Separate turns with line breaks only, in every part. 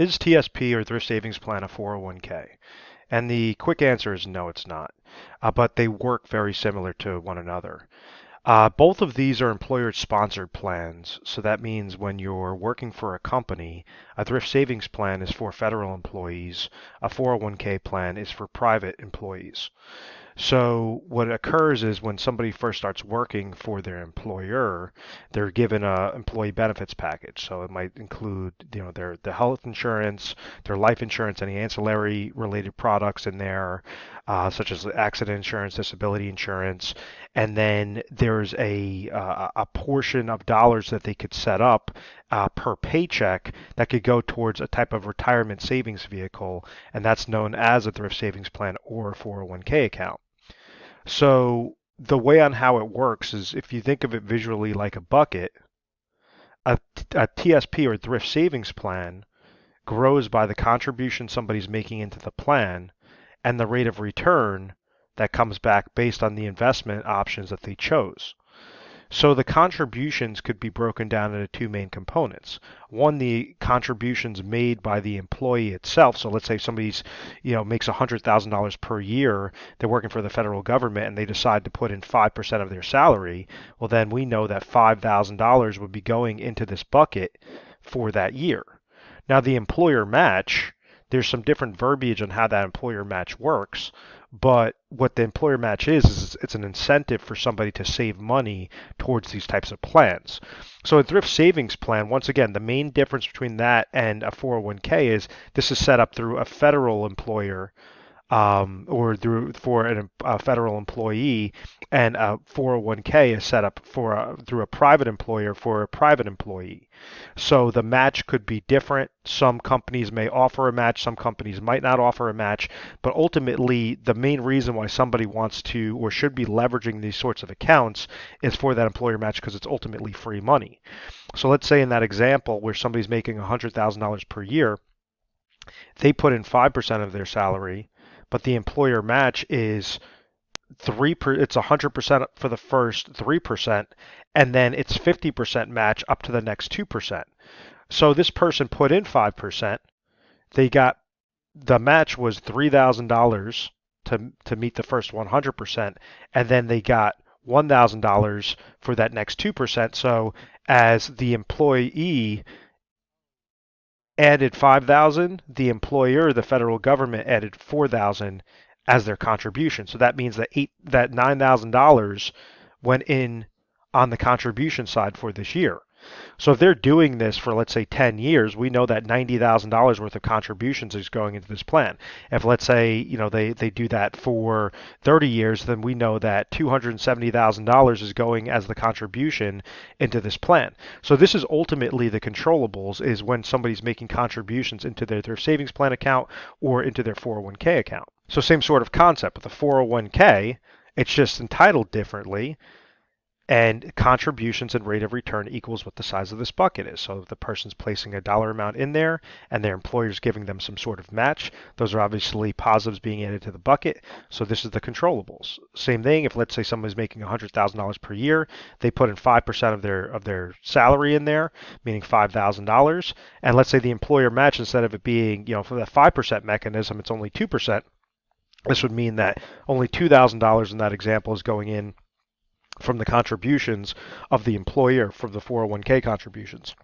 Is TSP or Thrift Savings Plan a 401k? And the quick answer is no, it's not. But they work very similar to one another. Both of these are employer-sponsored plans, so that means when you're working for a company, a thrift savings plan is for federal employees, a 401k plan is for private employees. So what occurs is when somebody first starts working for their employer, they're given a employee benefits package. So it might include, their health insurance, their life insurance, any ancillary related products in there, such as accident insurance, disability insurance, and then there's a portion of dollars that they could set up per paycheck that could go towards a type of retirement savings vehicle, and that's known as a thrift savings plan or a 401k account. So the way on how it works is if you think of it visually like a bucket, a, a TSP or thrift savings plan grows by the contribution somebody's making into the plan and the rate of return that comes back based on the investment options that they chose. So the contributions could be broken down into two main components. One, the contributions made by the employee itself. So let's say somebody's, makes $100,000 per year. They're working for the federal government and they decide to put in 5% of their salary. Well, then we know that $5,000 would be going into this bucket for that year. Now, the employer match, there's some different verbiage on how that employer match works, but what the employer match is it's an incentive for somebody to save money towards these types of plans. So a thrift savings plan, once again, the main difference between that and a 401k is this is set up through a federal employer or a federal employee, and a 401k is set up through a private employer for a private employee. So the match could be different. Some companies may offer a match, some companies might not offer a match, but ultimately the main reason why somebody wants to or should be leveraging these sorts of accounts is for that employer match because it's ultimately free money. So let's say in that example where somebody's making $100,000 per year, they put in 5% of their salary, but the employer match is it's 100% for the first 3%, and then it's 50% match up to the next 2%. So this person put in 5%. The match was $3,000 to meet the first 100%, and then they got $1,000 for that next 2%. So as the employee added 5,000, the employer, the federal government, added 4,000 as their contribution. So that means that $9,000 went in on the contribution side for this year. So if they're doing this for, let's say, 10 years, we know that $90,000 worth of contributions is going into this plan. If, let's say, they do that for 30 years, then we know that $270,000 is going as the contribution into this plan. So this is ultimately the controllables, is when somebody's making contributions into their savings plan account or into their 401k account. So same sort of concept with the 401k, it's just entitled differently, and contributions and rate of return equals what the size of this bucket is. So if the person's placing a dollar amount in there and their employer's giving them some sort of match, those are obviously positives being added to the bucket. So this is the controllables. Same thing, if let's say someone's making $100,000 per year, they put in 5% of their salary in there, meaning $5,000, and let's say the employer match, instead of it being, for that 5% mechanism, it's only 2%. This would mean that only $2,000 in that example is going in from the contributions of the employer, from the 401k contributions.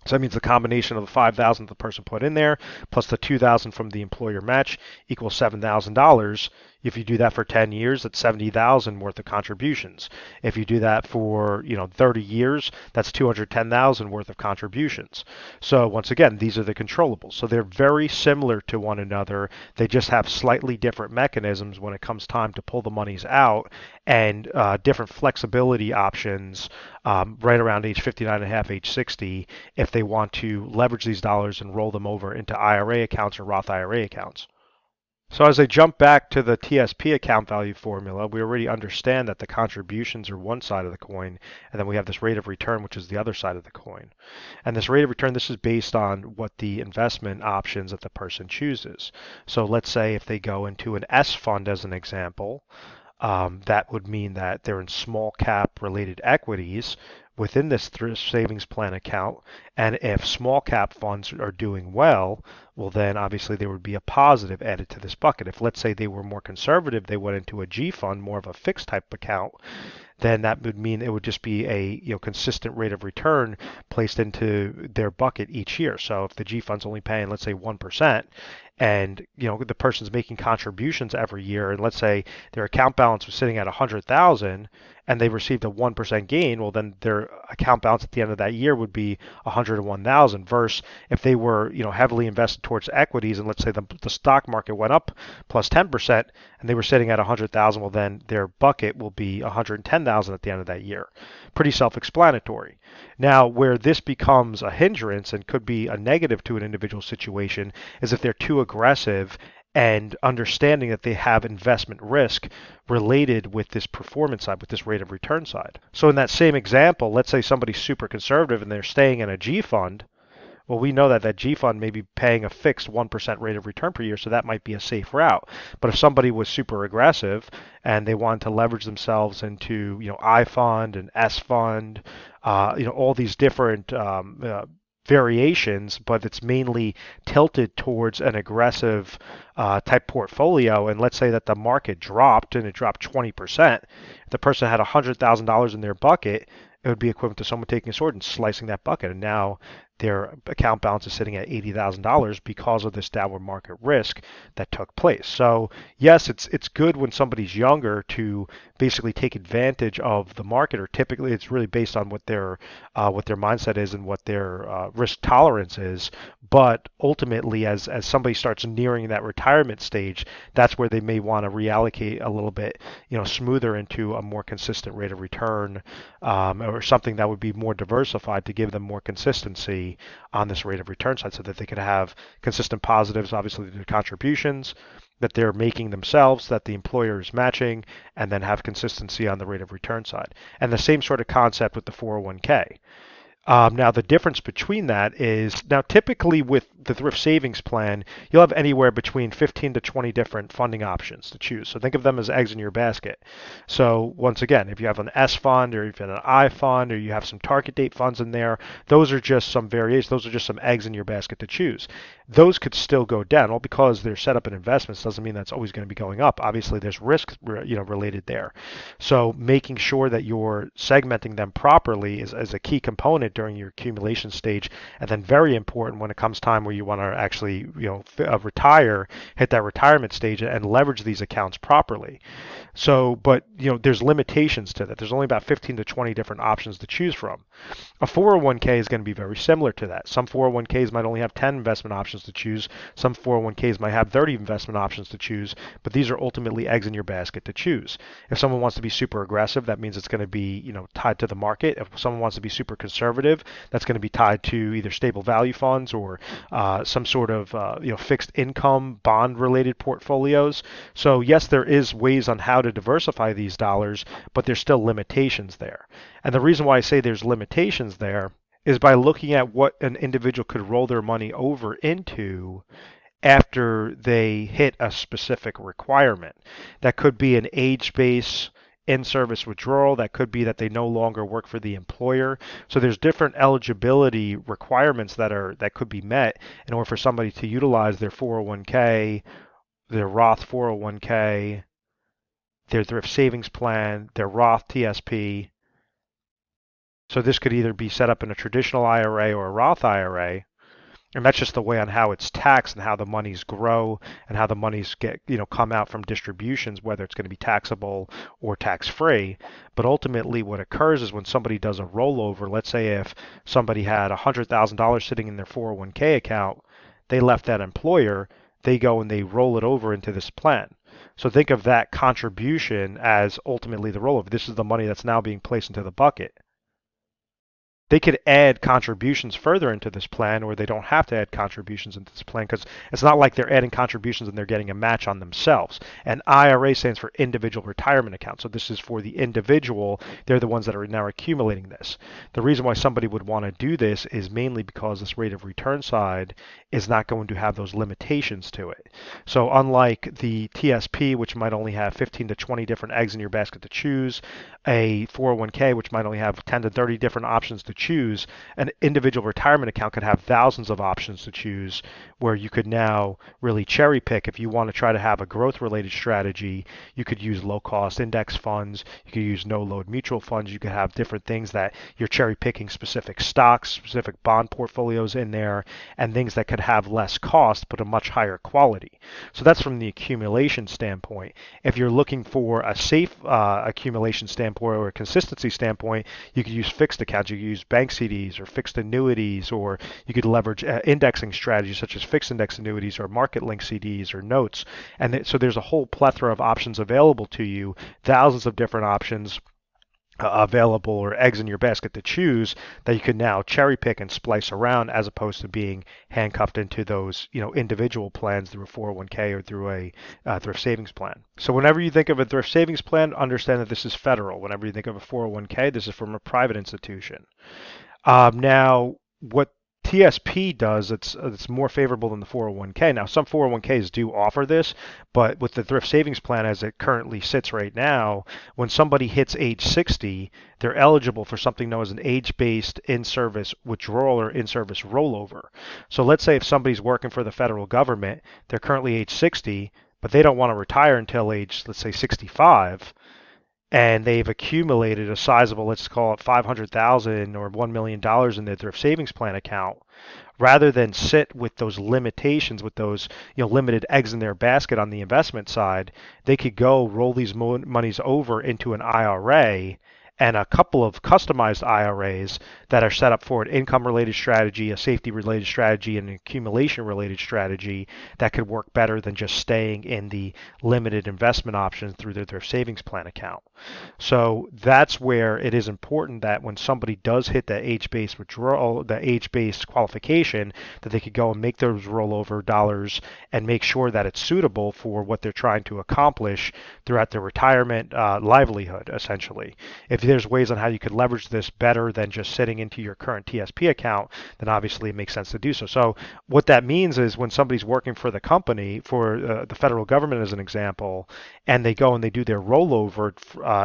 So that means the combination of the 5,000 the person put in there plus the 2,000 from the employer match equals $7,000. If you do that for 10 years, that's 70,000 worth of contributions. If you do that for 30 years, that's 210,000 worth of contributions. So once again, these are the controllables. So they're very similar to one another. They just have slightly different mechanisms when it comes time to pull the monies out, and different flexibility options right around age 59 and a half, age 60, if they want to leverage these dollars and roll them over into IRA accounts or Roth IRA accounts. So as I jump back to the TSP account value formula, we already understand that the contributions are one side of the coin, and then we have this rate of return, which is the other side of the coin. And this rate of return, this is based on what the investment options that the person chooses. So let's say if they go into an S fund as an example, that would mean that they're in small cap related equities, within this thrift savings plan account. And if small cap funds are doing well, well, then obviously there would be a positive added to this bucket. If, let's say, they were more conservative, they went into a G fund, more of a fixed type account, then that would mean it would just be a consistent rate of return placed into their bucket each year. So if the G fund's only paying, let's say, 1%, and the person's making contributions every year, and let's say their account balance was sitting at 100,000 and they received a 1% gain, well, then their account balance at the end of that year would be 101,000 versus if they were heavily invested towards equities, and let's say the stock market went up plus 10% and they were sitting at 100,000, well, then their bucket will be 110,000 at the end of that year. Pretty self-explanatory. Now, where this becomes a hindrance and could be a negative to an individual situation is if they're too aggressive and understanding that they have investment risk related with this performance side, with this rate of return side. So in that same example, let's say somebody's super conservative and they're staying in a G fund. Well, we know that that G fund may be paying a fixed 1% rate of return per year, so that might be a safe route. But if somebody was super aggressive and they wanted to leverage themselves into, I fund and S fund, all these different variations, but it's mainly tilted towards an aggressive type portfolio. And let's say that the market dropped and it dropped 20%. If the person had $100,000 in their bucket, it would be equivalent to someone taking a sword and slicing that bucket. And now their account balance is sitting at $80,000 because of this downward market risk that took place. So yes, it's good when somebody's younger to basically take advantage of the market, or typically it's really based on what their mindset is and what their risk tolerance is. But ultimately, as somebody starts nearing that retirement stage, that's where they may want to reallocate a little bit, smoother into a more consistent rate of return, or something that would be more diversified to give them more consistency on this rate of return side, so that they could have consistent positives, obviously the contributions that they're making themselves, that the employer is matching, and then have consistency on the rate of return side. And the same sort of concept with the 401k. Now, the difference between that is, now typically with the thrift savings plan, you'll have anywhere between 15 to 20 different funding options to choose. So think of them as eggs in your basket. So once again, if you have an S fund, or if you have an I fund, or you have some target date funds in there, those are just some variations. Those are just some eggs in your basket to choose. Those could still go down. Well, because they're set up in investments doesn't mean that's always going to be going up. Obviously, there's risk related there. So making sure that you're segmenting them properly is a key component during your accumulation stage, and then very important when it comes time where you want to actually retire, hit that retirement stage and leverage these accounts properly. So, but there's limitations to that. There's only about 15 to 20 different options to choose from. A 401k is going to be very similar to that. Some 401ks might only have 10 investment options to choose. Some 401ks might have 30 investment options to choose, but these are ultimately eggs in your basket to choose. If someone wants to be super aggressive, that means it's going to be, tied to the market. If someone wants to be super conservative, that's going to be tied to either stable value funds or some sort of, fixed income bond related portfolios. So yes, there is ways on how to diversify these dollars, but there's still limitations there. And the reason why I say there's limitations there is by looking at what an individual could roll their money over into after they hit a specific requirement. That could be an age-based in-service withdrawal. That could be that they no longer work for the employer. So there's different eligibility requirements that could be met in order for somebody to utilize their 401k, their Roth 401k, their thrift savings plan, their Roth TSP. So this could either be set up in a traditional IRA or a Roth IRA. And that's just the way on how it's taxed and how the monies grow and how the monies get, come out from distributions, whether it's going to be taxable or tax-free. But ultimately what occurs is when somebody does a rollover, let's say if somebody had $100,000 sitting in their 401k account, they left that employer, they go and they roll it over into this plan. So think of that contribution as ultimately the rollover. This is the money that's now being placed into the bucket. they could add contributions further into this plan, or they don't have to add contributions into this plan because it's not like they're adding contributions and they're getting a match on themselves. And IRA stands for individual retirement account. So this is for the individual. They're the ones that are now accumulating this. The reason why somebody would want to do this is mainly because this rate of return side is not going to have those limitations to it. So unlike the TSP, which might only have 15 to 20 different eggs in your basket to choose, a 401k, which might only have 10 to 30 different options to choose, an individual retirement account could have thousands of options to choose, where you could now really cherry pick. If you want to try to have a growth related strategy, you could use low cost index funds, you could use no load mutual funds, you could have different things that you're cherry picking specific stocks, specific bond portfolios in there, and things that could have less cost but a much higher quality. So that's from the accumulation standpoint. If you're looking for a safe accumulation standpoint or a consistency standpoint, you could use fixed accounts, you could use bank CDs or fixed annuities, or you could leverage indexing strategies such as fixed index annuities or market link CDs or notes. And so there's a whole plethora of options available to you, thousands of different options available, or eggs in your basket to choose, that you can now cherry pick and splice around, as opposed to being handcuffed into those individual plans through a 401k or through a thrift savings plan. So whenever you think of a thrift savings plan, understand that this is federal. Whenever you think of a 401k, this is from a private institution. Now, what TSP does, it's more favorable than the 401k. Now, some 401ks do offer this, but with the thrift savings plan as it currently sits right now, when somebody hits age 60, they're eligible for something known as an age-based in-service withdrawal or in-service rollover. So let's say if somebody's working for the federal government, they're currently age 60, but they don't want to retire until age, let's say, 65. And they've accumulated a sizable, let's call it $500,000 or $1 million in their thrift savings plan account. Rather than sit with those limitations, with those limited eggs in their basket on the investment side, they could go roll these monies over into an IRA, and a couple of customized IRAs that are set up for an income-related strategy, a safety-related strategy, and an accumulation-related strategy that could work better than just staying in the limited investment options through their savings plan account. So that's where it is important that when somebody does hit that age-based withdrawal, the age-based qualification, that they could go and make those rollover dollars and make sure that it's suitable for what they're trying to accomplish throughout their retirement livelihood, essentially. If there's ways on how you could leverage this better than just sitting into your current TSP account, then obviously it makes sense to do so. So what that means is when somebody's working for the company, for the federal government as an example, and they go and they do their rollover,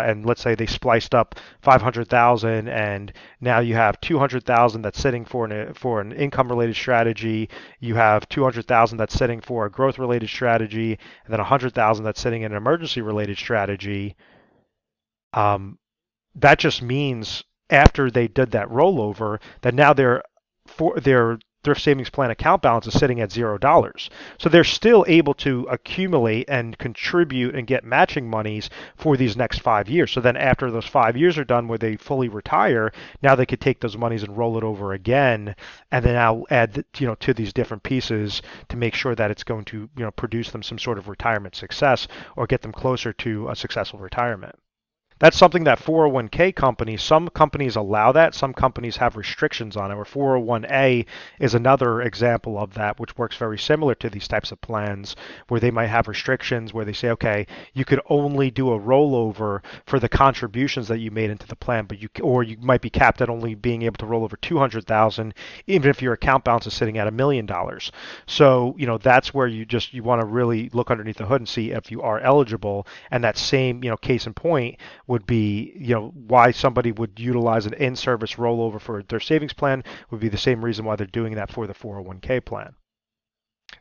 and let's say they spliced up 500,000, and now you have 200,000 that's sitting for an income-related strategy, you have 200,000 that's sitting for a growth-related strategy, and then 100,000 that's sitting in an emergency-related strategy. That just means after they did that rollover, that now their thrift savings plan account balance is sitting at $0. So they're still able to accumulate and contribute and get matching monies for these next 5 years. So then after those 5 years are done where they fully retire, now they could take those monies and roll it over again, and then now add to these different pieces to make sure that it's going to produce them some sort of retirement success or get them closer to a successful retirement. That's something that 401k companies, some companies allow that, some companies have restrictions on it, or 401a is another example of that, which works very similar to these types of plans, where they might have restrictions where they say, okay, you could only do a rollover for the contributions that you made into the plan, but you might be capped at only being able to roll over 200,000, even if your account balance is sitting at $1 million. So, that's where you want to really look underneath the hood and see if you are eligible, and that same, case in point would be, why somebody would utilize an in-service rollover for their savings plan would be the same reason why they're doing that for the 401k plan.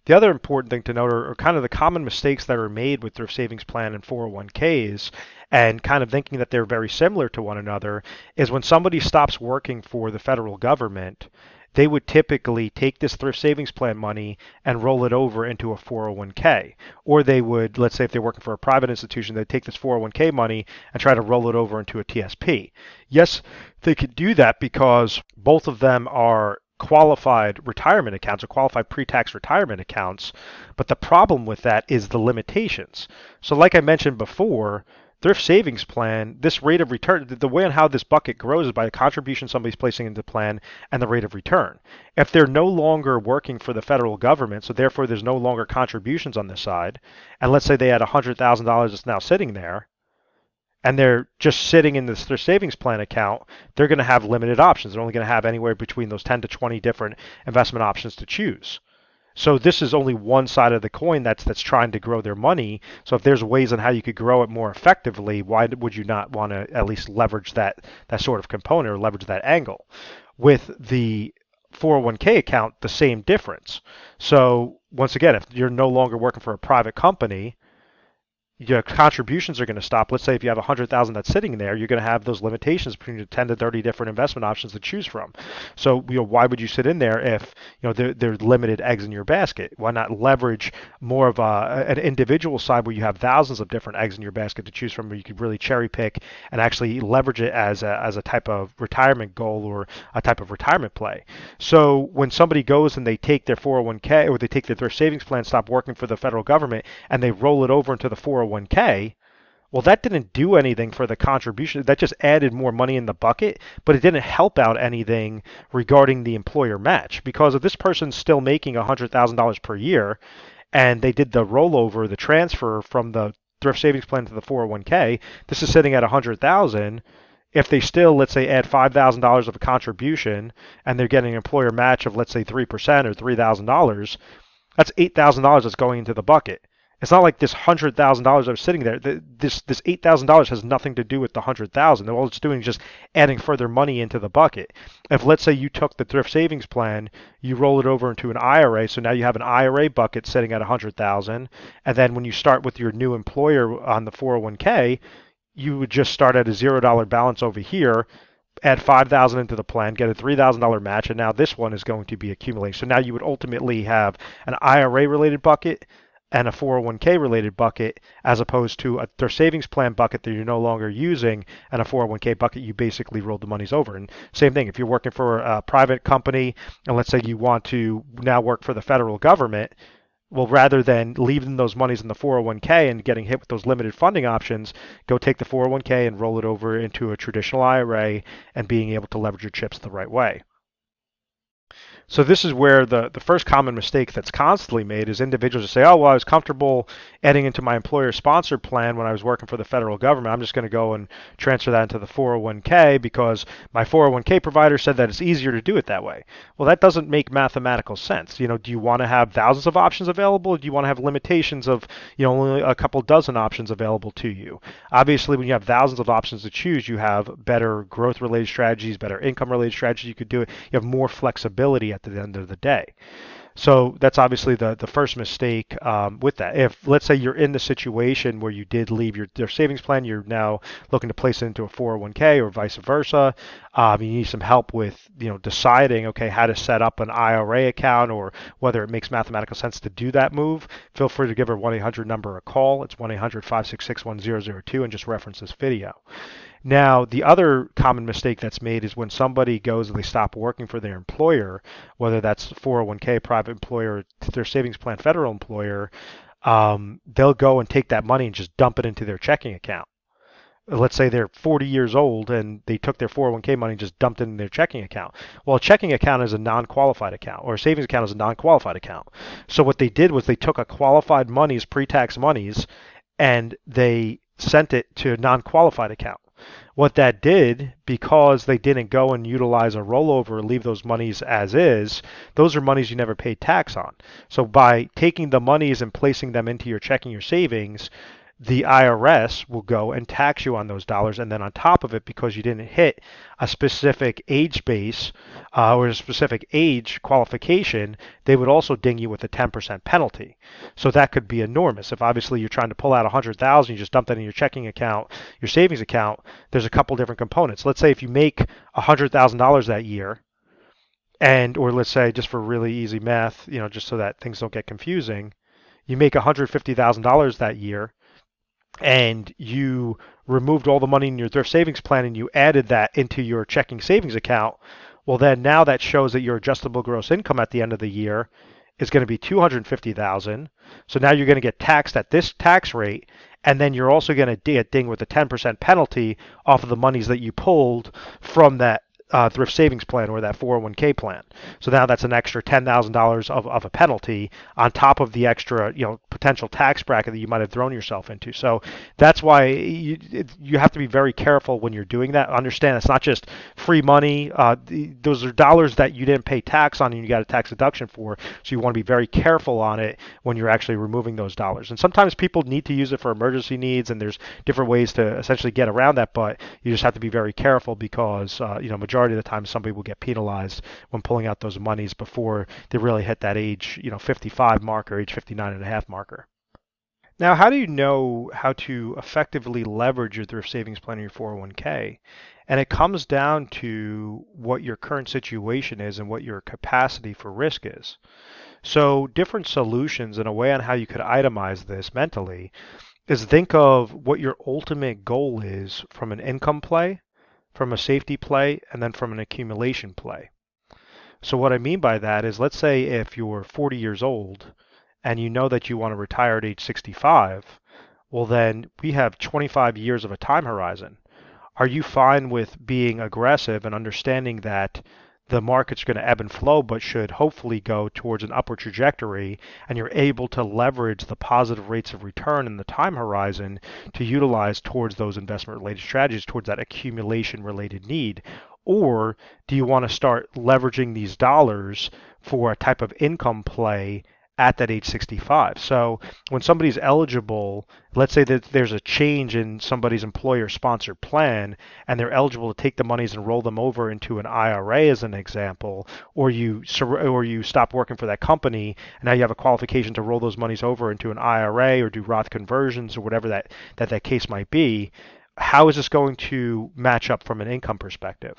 The other important thing to note are kind of the common mistakes that are made with thrift savings plan and 401ks, and kind of thinking that they're very similar to one another, is when somebody stops working for the federal government, they would typically take this thrift savings plan money and roll it over into a 401k. Or they would, let's say if they're working for a private institution, they'd take this 401k money and try to roll it over into a TSP. Yes, they could do that because both of them are qualified retirement accounts or qualified pre-tax retirement accounts, but the problem with that is the limitations. So like I mentioned before, thrift savings plan, this rate of return, the way on how this bucket grows is by the contribution somebody's placing into the plan and the rate of return. If they're no longer working for the federal government, so therefore there's no longer contributions on this side, and let's say they had $100,000 that's now sitting there, and they're just sitting in their savings plan account, they're going to have limited options. They're only going to have anywhere between those 10 to 20 different investment options to choose. So this is only one side of the coin that's trying to grow their money. So if there's ways on how you could grow it more effectively, why would you not want to at least leverage that sort of component or leverage that angle? With the 401k account, the same difference. So once again, if you're no longer working for a private company, your contributions are going to stop. Let's say if you have 100,000 that's sitting there, you're going to have those limitations between the 10 to 30 different investment options to choose from. So, why would you sit in there if, there's limited eggs in your basket? Why not leverage more of an individual side where you have thousands of different eggs in your basket to choose from, where you could really cherry pick and actually leverage it as a type of retirement goal or a type of retirement play. So when somebody goes and they take their 401k or they take their thrift savings plan, stop working for the federal government, and they roll it over into the 401k, well, that didn't do anything for the contribution. That just added more money in the bucket, but it didn't help out anything regarding the employer match. Because if this person's still making $100,000 per year and they did the rollover, the transfer from the thrift savings plan to the 401k, this is sitting at 100,000. If they still, let's say, add $5,000 of a contribution and they're getting an employer match of, let's say, 3% or $3,000, that's $8,000 that's going into the bucket. It's not like this $100,000 that was sitting there. This $8,000 has nothing to do with the 100,000. All it's doing is just adding further money into the bucket. If, let's say, you took the thrift savings plan, you roll it over into an IRA, so now you have an IRA bucket sitting at 100,000, and then when you start with your new employer on the 401k, you would just start at a $0 balance over here, add 5,000 into the plan, get a $3,000 match, and now this one is going to be accumulating. So now you would ultimately have an IRA related bucket and a 401k related bucket, as opposed to a their savings plan bucket that you're no longer using, and a 401k bucket you basically rolled the monies over. And same thing, if you're working for a private company and let's say you want to now work for the federal government, well, rather than leaving those monies in the 401k and getting hit with those limited funding options, go take the 401k and roll it over into a traditional IRA and being able to leverage your chips the right way. So this is where the first common mistake that's constantly made is individuals say, oh, well, I was comfortable adding into my employer-sponsored plan when I was working for the federal government. I'm just going to go and transfer that into the 401k because my 401k provider said that it's easier to do it that way. Well, that doesn't make mathematical sense. Do you want to have thousands of options available? Or do you want to have limitations of, only a couple dozen options available to you? Obviously, when you have thousands of options to choose, you have better growth-related strategies, better income-related strategies. You could do it. You have more flexibility at the end of the day. So that's obviously the first mistake with that. If, let's say, you're in the situation where you did leave your savings plan, you're now looking to place it into a 401k or vice versa, you need some help with, deciding, okay, how to set up an IRA account or whether it makes mathematical sense to do that move, feel free to give our 1-800 number a call. It's 1-800-566-1002 and just reference this video. Now, the other common mistake that's made is when somebody goes and they stop working for their employer, whether that's 401k, private employer, their savings plan, federal employer, they'll go and take that money and just dump it into their checking account. Let's say they're 40 years old and they took their 401k money and just dumped it in their checking account. Well, a checking account is a non-qualified account, or a savings account is a non-qualified account. So what they did was they took a qualified monies, pre-tax monies, and they sent it to a non-qualified account. What that did, because they didn't go and utilize a rollover or leave those monies as is, those are monies you never paid tax on. So by taking the monies and placing them into your checking, your savings, the IRS will go and tax you on those dollars, and then on top of it, because you didn't hit a specific age base or a specific age qualification, they would also ding you with a 10% penalty. So that could be enormous. If obviously you're trying to pull out 100,000, you just dump that in your checking account, your savings account, there's a couple different components. Let's say if you make $100,000 that year, or let's say, just for really easy math, just so that things don't get confusing, you make $150,000 that year, and you removed all the money in your thrift savings plan and you added that into your checking savings account, well, then now that shows that your adjustable gross income at the end of the year is going to be $250,000. So now you're going to get taxed at this tax rate, and then you're also going to get dinged with a 10% penalty off of the monies that you pulled from that thrift savings plan or that 401k plan. So now that's an extra $10,000 of a penalty on top of the extra, potential tax bracket that you might have thrown yourself into. So that's why you have to be very careful when you're doing that. Understand it's not just free money. Those are dollars that you didn't pay tax on and you got a tax deduction for. So you want to be very careful on it when you're actually removing those dollars. And sometimes people need to use it for emergency needs, and there's different ways to essentially get around that. But you just have to be very careful because majority of the time somebody will get penalized when pulling out those monies before they really hit that age 55 marker, age 59 and a half marker. Now, how do you know how to effectively leverage your thrift savings plan or your 401k? And it comes down to what your current situation is and what your capacity for risk is. So, different solutions and a way on how you could itemize this mentally is think of what your ultimate goal is from an income play, from a safety play, and then from an accumulation play. So what I mean by that is, let's say if you're 40 years old and you know that you want to retire at age 65, well then we have 25 years of a time horizon. Are you fine with being aggressive and understanding that the market's going to ebb and flow, but should hopefully go towards an upward trajectory, and you're able to leverage the positive rates of return in the time horizon to utilize towards those investment related strategies, towards that accumulation related need? Or do you want to start leveraging these dollars for a type of income play at that age 65? So when somebody's eligible, let's say that there's a change in somebody's employer sponsored plan and they're eligible to take the monies and roll them over into an IRA as an example, or you stop working for that company and now you have a qualification to roll those monies over into an IRA or do Roth conversions or whatever that case might be. How is this going to match up from an income perspective?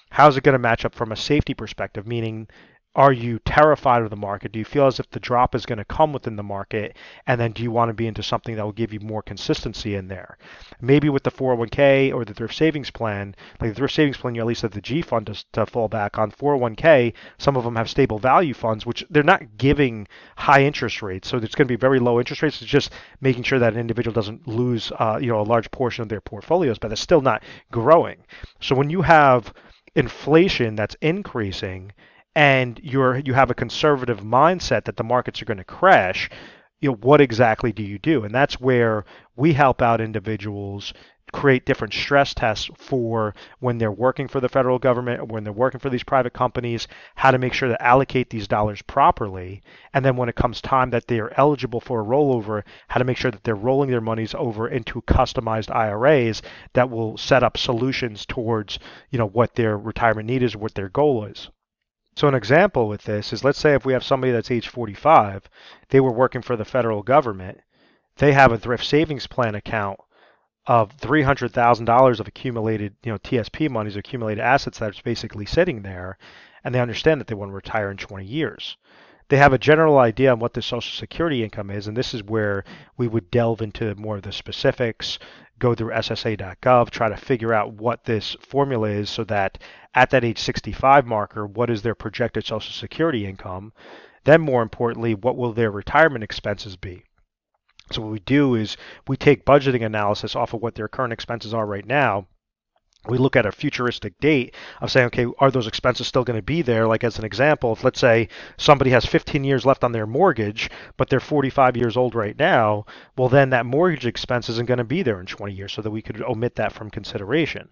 How is it going to match up from a safety perspective? Meaning, are you terrified of the market? Do you feel as if the drop is going to come within the market? And then do you want to be into something that will give you more consistency in there? Maybe with the 401k or the thrift savings plan, like the thrift savings plan, you at least have the G fund to fall back on. 401k, some of them have stable value funds, which they're not giving high interest rates. So it's going to be very low interest rates. It's just making sure that an individual doesn't lose a large portion of their portfolios, but it's still not growing. So when you have inflation that's increasing and you have a conservative mindset that the markets are going to crash, what exactly do you do? And that's where we help out individuals create different stress tests for when they're working for the federal government or when they're working for these private companies, how to make sure to allocate these dollars properly. And then when it comes time that they are eligible for a rollover, how to make sure that they're rolling their monies over into customized IRAs that will set up solutions towards, what their retirement need is, what their goal is. So an example with this is, let's say if we have somebody that's age 45, they were working for the federal government, they have a thrift savings plan account of $300,000 of accumulated, TSP monies, accumulated assets that's basically sitting there, and they understand that they want to retire in 20 years. They have a general idea on what the Social Security income is, and this is where we would delve into more of the specifics, go through SSA.gov, try to figure out what this formula is so that at that age 65 marker, what is their projected Social Security income? Then more importantly, what will their retirement expenses be? So what we do is we take budgeting analysis off of what their current expenses are right now. We look at a futuristic date of saying, okay, are those expenses still going to be there? Like as an example, if let's say somebody has 15 years left on their mortgage, but they're 45 years old right now, well then that mortgage expense isn't going to be there in 20 years, so that we could omit that from consideration.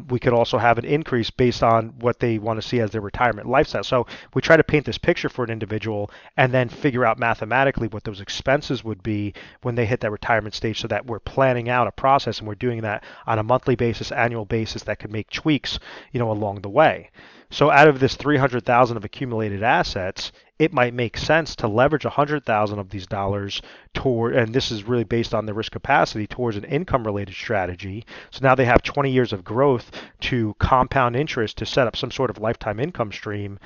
We could also have an increase based on what they want to see as their retirement lifestyle. So we try to paint this picture for an individual and then figure out mathematically what those expenses would be when they hit that retirement stage, so that we're planning out a process and we're doing that on a monthly basis, annual basis, that could make tweaks, along the way. So out of this 300,000 of accumulated assets, it might make sense to leverage 100,000 of these dollars toward, and this is really based on the risk capacity, towards an income related strategy. So now they have 20 years of growth to compound interest to set up some sort of lifetime income stream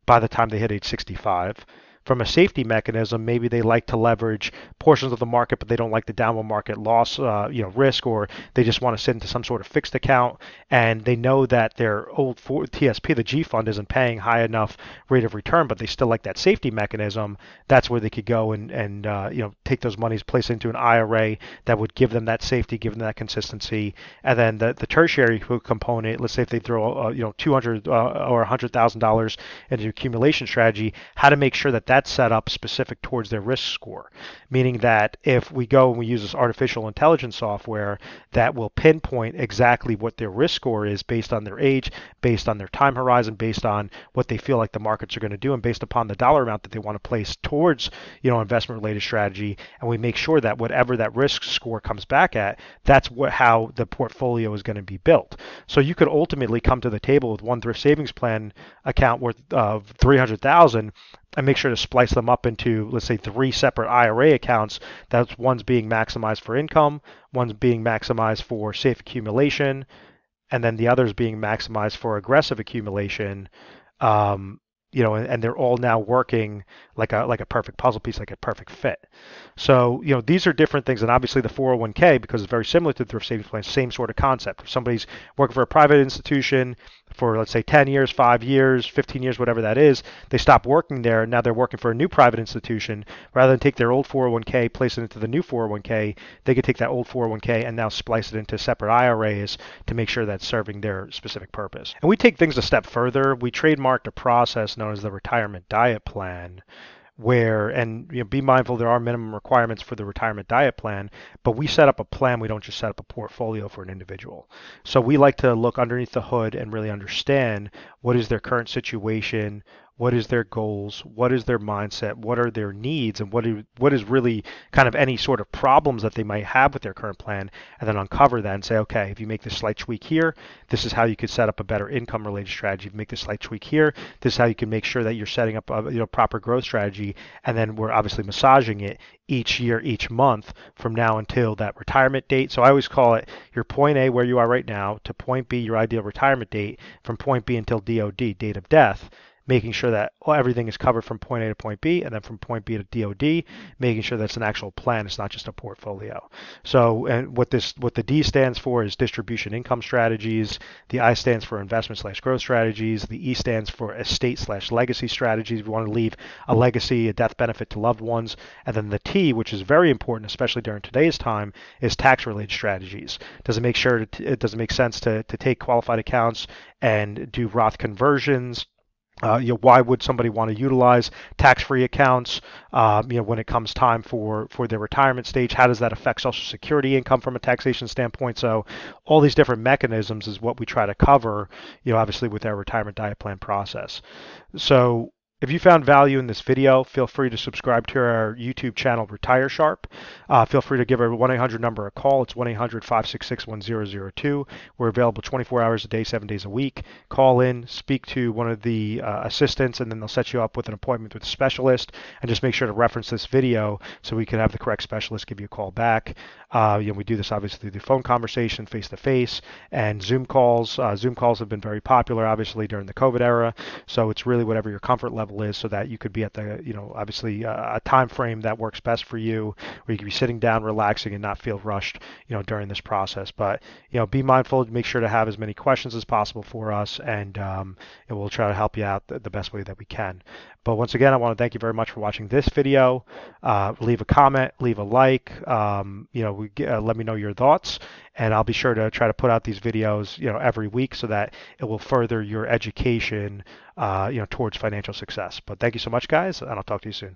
by the time they hit age 65. from a safety mechanism, maybe they like to leverage portions of the market, but they don't like the downward market loss, risk, or they just want to sit into some sort of fixed account, and they know that their old TSP, the G fund, isn't paying high enough rate of return, but they still like that safety mechanism. That's where they could go and take those monies, place into an IRA that would give them that safety, give them that consistency, and then the tertiary component. Let's say if they throw 200 or $100,000 into an accumulation strategy, how to make sure that that's set up specific towards their risk score, meaning that if we go and we use this artificial intelligence software that will pinpoint exactly what their risk score is based on their age, based on their time horizon, based on what they feel like the markets are going to do, and based upon the dollar amount that they want to place towards investment related strategy, and we make sure that whatever that risk score comes back at, that's how the portfolio is going to be built. So you could ultimately come to the table with one thrift savings plan account worth of 300,000 and make sure to splice them up into, let's say, 3 separate IRA accounts. That's one's being maximized for income, one's being maximized for safe accumulation, and then the other's being maximized for aggressive accumulation. And they're all now working like a perfect puzzle piece, like a perfect fit. So, these are different things, and obviously the 401k, because it's very similar to the thrift savings plan, same sort of concept. If somebody's working for a private institution for, let's say, 10 years, 5 years, 15 years, whatever that is, they stop working there, and now they're working for a new private institution. Rather than take their old 401k, place it into the new 401k, they could take that old 401k and now splice it into separate IRAs to make sure that's serving their specific purpose. And we take things a step further. We trademarked a process known as the retirement diet plan, where, and be mindful, there are minimum requirements for the retirement diet plan, but we set up a plan. We don't just set up a portfolio for an individual. So we like to look underneath the hood and really understand what is their current situation, what is their goals, what is their mindset, what are their needs, and what is really kind of any sort of problems that they might have with their current plan, and then uncover that and say, okay, if you make this slight tweak here, this is how you could set up a better income related strategy. If you make this slight tweak here, this is how you can make sure that you're setting up a proper growth strategy, and then we're obviously massaging it each year, each month from now until that retirement date. So I always call it your point A, where you are right now, to point B, your ideal retirement date, from point B until DOD, date of death, making sure that everything is covered from point A to point B, and then from point B to DOD, making sure that's an actual plan. It's not just a portfolio. So, and what the D stands for is distribution income strategies. The I stands for investment/growth strategies. The E stands for estate/legacy strategies. We want to leave a legacy, a death benefit to loved ones. And then the T, which is very important, especially during today's time, is tax-related strategies. Does it make sense to take qualified accounts and do Roth conversions? Why would somebody want to utilize tax-free accounts? When it comes time for their retirement stage, how does that affect Social Security income from a taxation standpoint? So, all these different mechanisms is what we try to cover. Obviously with our retirement diet plan process. So, if you found value in this video, feel free to subscribe to our YouTube channel, Retire Sharp. Feel free to give our 1-800 number a call. It's 1-800-566-1002. We're available 24 hours a day, 7 days a week. Call in, speak to one of the assistants, and then they'll set you up with an appointment with a specialist. And just make sure to reference this video so we can have the correct specialist give you a call back. We do this obviously through phone conversation, face-to-face, and Zoom calls. Zoom calls have been very popular, obviously, during the COVID era. So it's really whatever your comfort level is, so that you could be at the, obviously a time frame that works best for you, where you can be sitting down, relaxing, and not feel rushed, during this process. But, be mindful, make sure to have as many questions as possible for us, and we'll try to help you out the best way that we can. But once again, I want to thank you very much for watching this video. Leave a comment, leave a like, let me know your thoughts, and I'll be sure to try to put out these videos, every week, so that it will further your education, towards financial success. But thank you so much, guys, and I'll talk to you soon.